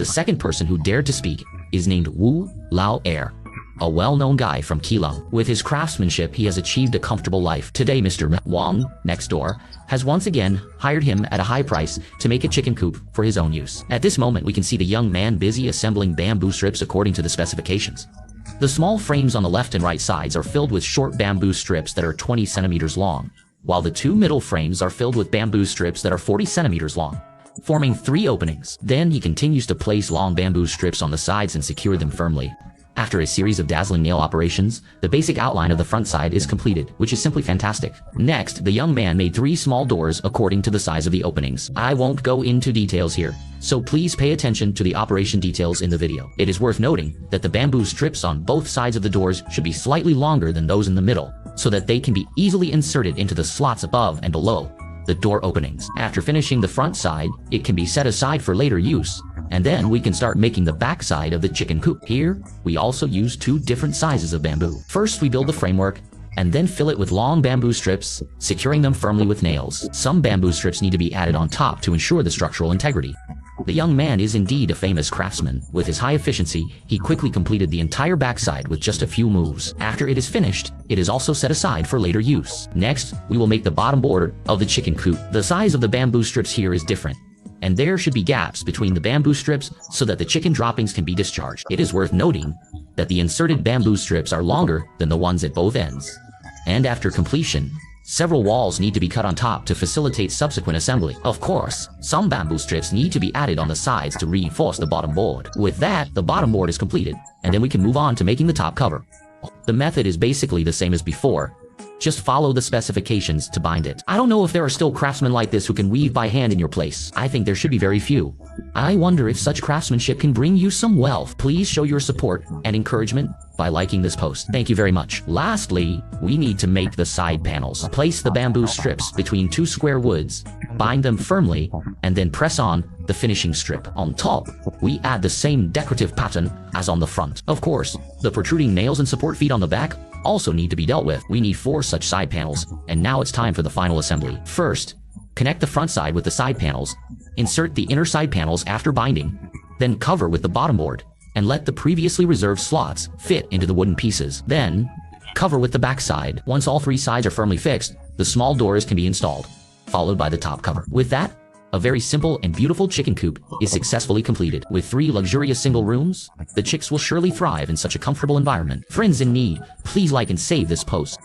The second person who dared to speak is named Wu Lao Air, a well-known guy from Keelung. With his craftsmanship, he has achieved a comfortable life. Today, Mr. Wang, next door, has once again hired him at a high price to make a chicken coop for his own use. At this moment, we can see the young man busy assembling bamboo strips according to the specifications. The small frames on the left and right sides are filled with short bamboo strips that are 20 centimeters long, while the two middle frames are filled with bamboo strips that are 40 centimeters long, forming 3 openings. Then he continues to place long bamboo strips on the sides and secure them firmly. After a series of dazzling nail operations, the basic outline of the front side is completed, which is simply fantastic. Next, the young man made 3 small doors according to the size of the openings. I won't go into details here, so please pay attention to the operation details in the video. It is worth noting that the bamboo strips on both sides of the doors should be slightly longer than those in the middle, so that they can be easily inserted into the slots above and below the door openings. After finishing the front side, it can be set aside for later use, and then we can start making the back side of the chicken coop. Here, we also use 2 different sizes of bamboo. First, we build the framework, and then fill it with long bamboo strips, securing them firmly with nails. Some bamboo strips need to be added on top to ensure the structural integrity. The young man is indeed a famous craftsman. With his high efficiency, he quickly completed the entire backside with just a few moves. After it is finished, it is also set aside for later use. Next, we will make the bottom border of the chicken coop. The size of the bamboo strips here is different, and there should be gaps between the bamboo strips so that the chicken droppings can be discharged. It is worth noting that the inserted bamboo strips are longer than the ones at both ends. And after completion, several walls need to be cut on top to facilitate subsequent assembly. Of course, some bamboo strips need to be added on the sides to reinforce the bottom board. With that, the bottom board is completed, and then we can move on to making the top cover. The method is basically the same as before. Just follow the specifications to bind it. I don't know if there are still craftsmen like this who can weave by hand in your place. I think there should be very few. I wonder if such craftsmanship can bring you some wealth. Please show your support and encouragement by liking this post. Thank you very much. Lastly, we need to make the side panels. Place the bamboo strips between 2 square woods, bind them firmly, and then press on the finishing strip. On top, we add the same decorative pattern as on the front. Of course, the protruding nails and support feet on the back also need to be dealt with. We need 4 such side panels, and now it's time for the final assembly. First, connect the front side with the side panels, insert the inner side panels after binding, then cover with the bottom board, and let the previously reserved slots fit into the wooden pieces. Then, cover with the back side. Once all 3 sides are firmly fixed, the small doors can be installed, followed by the top cover. With that, a very simple and beautiful chicken coop is successfully completed. With 3 luxurious single rooms, the chicks will surely thrive in such a comfortable environment. Friends in need, please like and save this post.